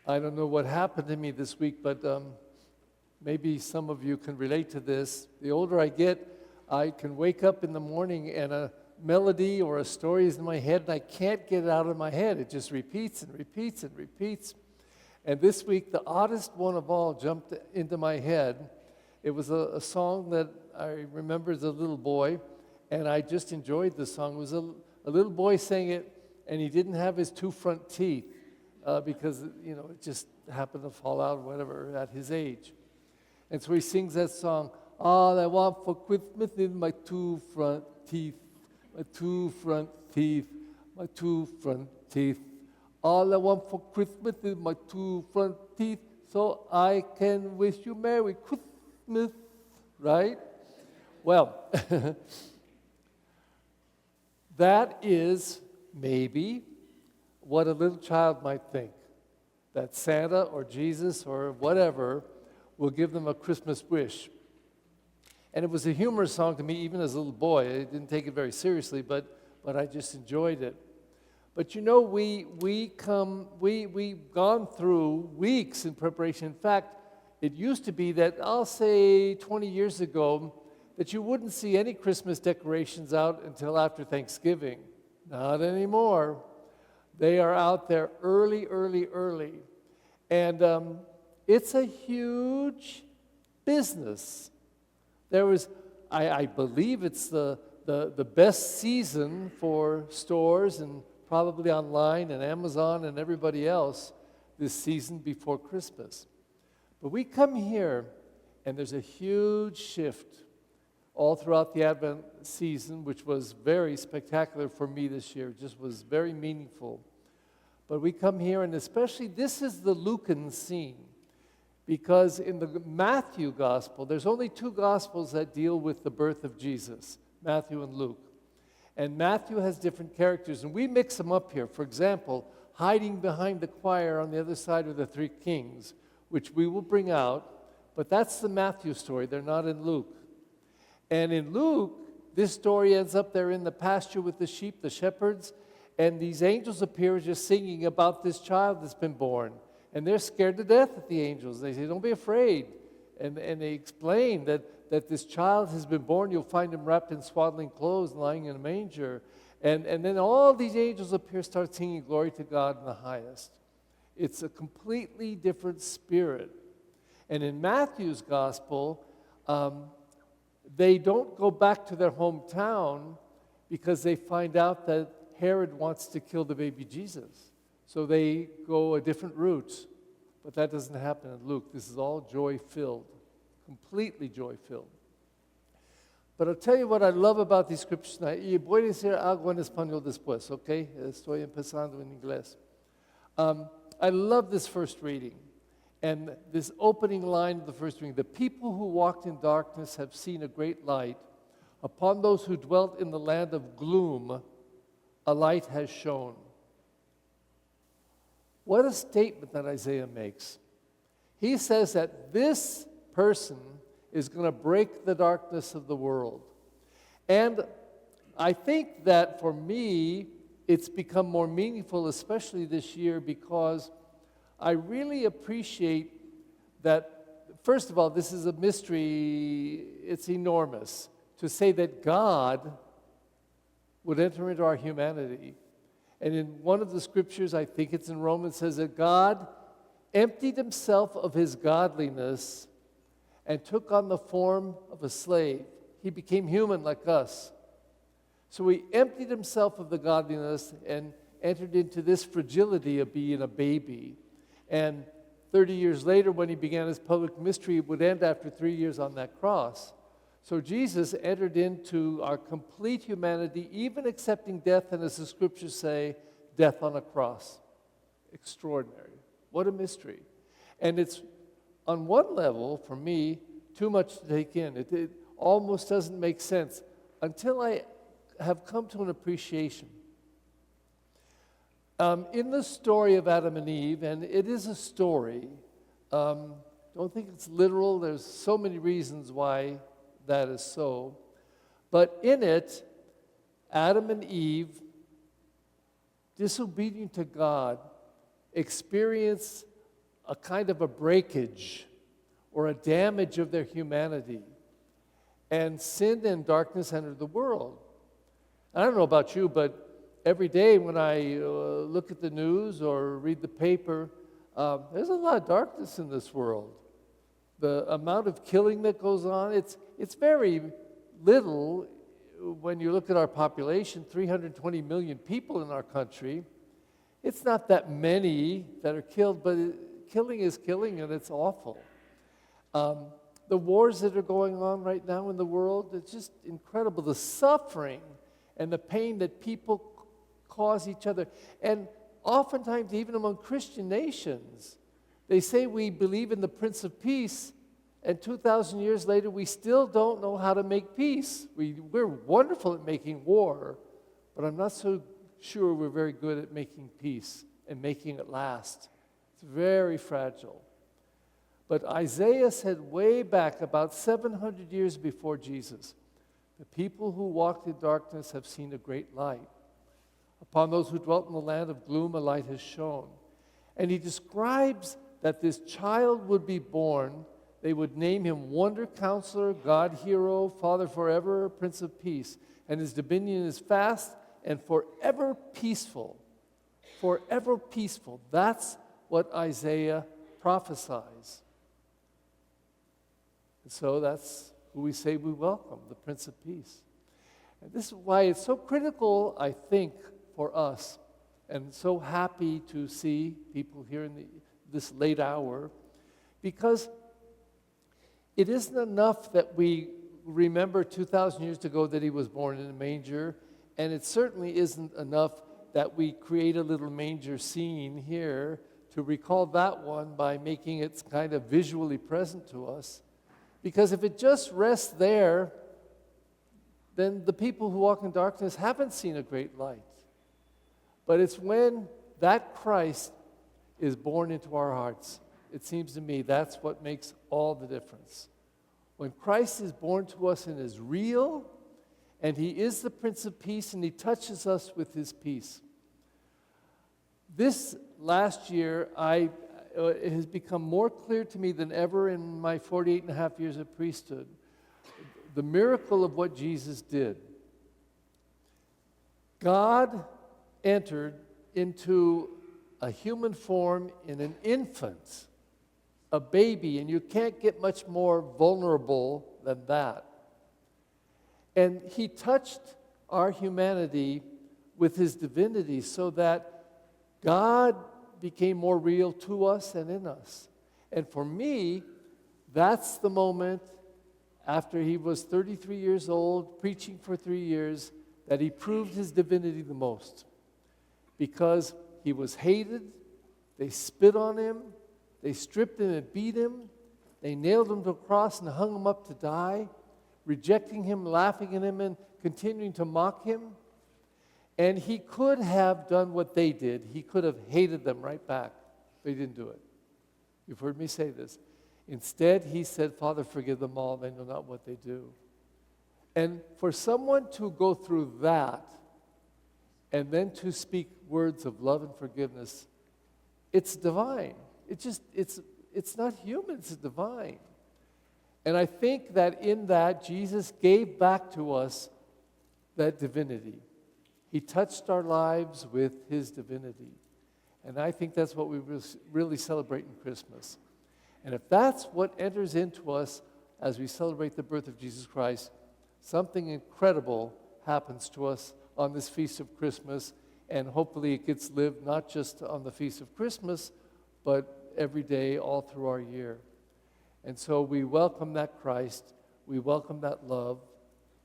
I don't know what happened to me this week, but maybe some of you can relate to this. The older I get, I can wake up in the morning and a melody or a story is in my head, and I can't get it out of my head. It just repeats and repeats and repeats. And this week, the oddest one of all jumped into my head. It was a song that I remember as a little boy, and I just enjoyed the song. It was a little boy sang it, and he didn't have his two front teeth because, it just happened to fall out or whatever at his age. And so he sings that song, all I want for Christmas is my two front teeth, my two front teeth, my two front teeth. All I want for Christmas is my two front teeth, so I can wish you Merry Christmas, right? Well, that is maybe what a little child might think, that Santa or Jesus or whatever will give them a Christmas wish. And it was a humorous song to me even as a little boy. I didn't take it very seriously, but I just enjoyed it. But we've gone through weeks in preparation. In fact, it used to be that, I'll say 20 years ago, that you wouldn't see any Christmas decorations out until after Thanksgiving. Not anymore. They are out there early. And it's a huge business. I believe it's the best season for stores and probably online and Amazon and everybody else this season before Christmas. But we come here, and there's a huge shift all throughout the Advent season, which was very spectacular for me this year. It just was very meaningful. But we come here, and especially this is the Lucan scene, because in the Matthew Gospel, there's only two Gospels that deal with the birth of Jesus, Matthew and Luke. And Matthew has different characters, and we mix them up here. For example, hiding behind the choir on the other side are the three kings, which we will bring out, but that's the Matthew story. They're not in Luke. And in Luke, this story ends up there in the pasture with the sheep, the shepherds, and these angels appear just singing about this child that's been born. And they're scared to death at the angels. They say, don't be afraid. And they explain that this child has been born. You'll find him wrapped in swaddling clothes, lying in a manger. And then all these angels appear, start singing glory to God in the highest. It's a completely different spirit. And in Matthew's gospel, they don't go back to their hometown because they find out that Herod wants to kill the baby Jesus. So they go a different route. But that doesn't happen in Luke. This is all joy-filled, completely joy-filled. But I'll tell you what I love about these scriptures tonight. Y voy a decir algo en español después, ¿ok? Estoy empezando en inglés. I love this first reading. And this opening line of the first reading, the people who walked in darkness have seen a great light. Upon those who dwelt in the land of gloom, a light has shone. What a statement that Isaiah makes. He says that this person is going to break the darkness of the world. And I think that for me, it's become more meaningful, especially this year, because I really appreciate that, first of all, this is a mystery, it's enormous, to say that God would enter into our humanity. And in one of the scriptures, I think it's in Romans, says that God emptied himself of his godliness and took on the form of a slave. He became human like us. So he emptied himself of the godliness and entered into this fragility of being a baby. And 30 years later, when he began his public ministry, it would end after 3 years on that cross. So Jesus entered into our complete humanity, even accepting death, and as the scriptures say, death on a cross. Extraordinary. What a mystery. And it's, on one level, for me, too much to take in. It almost doesn't make sense until I have come to an appreciation. In the story of Adam and Eve, and it is a story, don't think it's literal. There's so many reasons why that is so. But in it, Adam and Eve, disobedient to God, experience a kind of a breakage or a damage of their humanity. And sin and darkness entered the world. I don't know about you, but every day when I look at the news or read the paper, there's a lot of darkness in this world. The amount of killing that goes on, it's very little when you look at our population, 320 million people in our country. It's not that many that are killed, but killing is killing, and it's awful. The wars that are going on right now in the world, it's just incredible. The suffering and the pain that people cause each other. And oftentimes, even among Christian nations, they say we believe in the Prince of Peace, and 2,000 years later, we still don't know how to make peace. We're wonderful at making war, but I'm not so sure we're very good at making peace and making it last. It's very fragile. But Isaiah said way back, about 700 years before Jesus, the people who walked in darkness have seen a great light. Upon those who dwelt in the land of gloom, a light has shone. And he describes that this child would be born. They would name him Wonder Counselor, God Hero, Father Forever, Prince of Peace. And his dominion is fast and forever peaceful. Forever peaceful. That's what Isaiah prophesies. And so that's who we say we welcome, the Prince of Peace. And this is why it's so critical, I think, for us, and so happy to see people here in this late hour, because it isn't enough that we remember 2,000 years ago that he was born in a manger, and it certainly isn't enough that we create a little manger scene here to recall that one by making it kind of visually present to us. Because if it just rests there, then the people who walk in darkness haven't seen a great light. But it's when that Christ is born into our hearts, it seems to me that's what makes all the difference. When Christ is born to us and is real, and he is the Prince of Peace, and he touches us with his peace. This last year, it has become more clear to me than ever in my 48 and a half years of priesthood, the miracle of what Jesus did. God entered into a human form in an infant, a baby, and you can't get much more vulnerable than that. And he touched our humanity with his divinity so that God became more real to us and in us. And for me, that's the moment after he was 33 years old, preaching for 3 years, that he proved his divinity the most. Because he was hated, they spit on him, they stripped him and beat him, they nailed him to a cross and hung him up to die, rejecting him, laughing at him, and continuing to mock him. And he could have done what they did. He could have hated them right back, but he didn't do it. You've heard me say this. Instead, he said, Father, forgive them all. They know not what they do. And for someone to go through that and then to speak words of love and forgiveness, it's divine. It's not human, it's divine. And I think that in that, Jesus gave back to us that divinity. He touched our lives with his divinity. And I think that's what we really celebrate in Christmas. And if that's what enters into us as we celebrate the birth of Jesus Christ, something incredible happens to us on this feast of Christmas, and hopefully it gets lived not just on the feast of Christmas, but every day all through our year. And so we welcome that Christ, we welcome that love,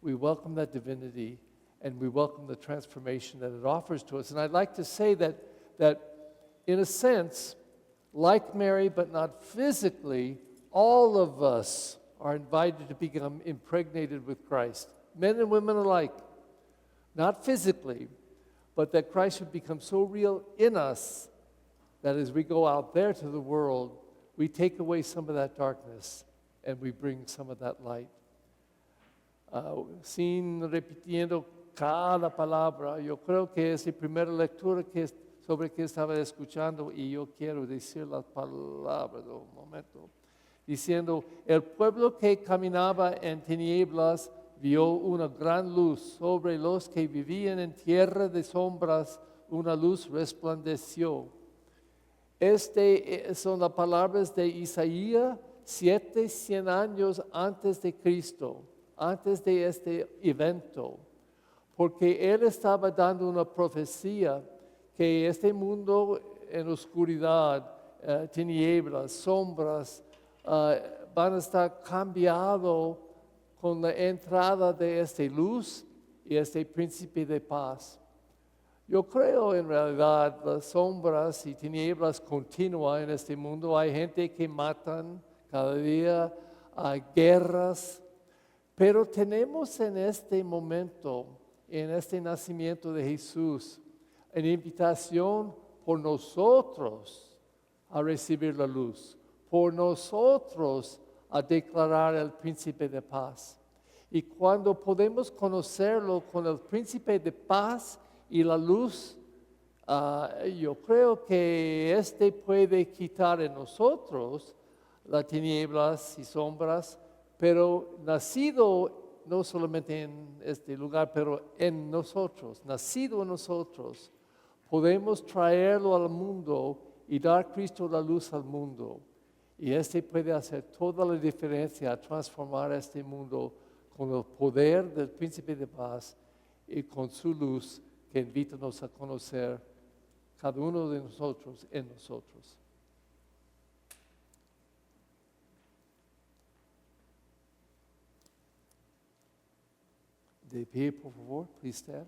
we welcome that divinity, and we welcome the transformation that it offers to us. And I'd like to say that in a sense, like Mary, but not physically, all of us are invited to become impregnated with Christ, men and women alike. Not physically, but that Christ would become so real in us that as we go out there to the world, we take away some of that darkness and we bring some of that light. Sin repitiendo cada palabra, yo creo que esa primera lectura que sobre qué estaba escuchando y yo quiero decir las palabras de un momento. Diciendo, el pueblo que caminaba en tinieblas vio una gran luz. Sobre los que vivían en tierra de sombras, una luz resplandeció. Son las palabras de Isaías 100 años antes de Cristo, antes de este evento, porque él estaba dando una profecía que este mundo en oscuridad, tinieblas, sombras, van a estar cambiados con la entrada de esta luz y este príncipe de paz. Yo creo en realidad las sombras y tinieblas continúan en este mundo. Hay gente que matan cada día, hay guerras, pero tenemos en este momento, en este nacimiento de Jesús, una invitación por nosotros a recibir la luz, por nosotros a declarar el príncipe de paz. Y cuando podemos conocerlo con el príncipe de paz y la luz, yo creo que puede quitar en nosotros las tinieblas y sombras, pero nacido no solamente en este lugar, pero en nosotros, nacido en nosotros, podemos traerlo al mundo y dar Cristo la luz al mundo. Y puede hacer toda la diferencia, transformar este mundo con el poder del príncipe de paz y con su luz que invítanos a conocer cada uno de nosotros en nosotros. De pie, por favor, please stand.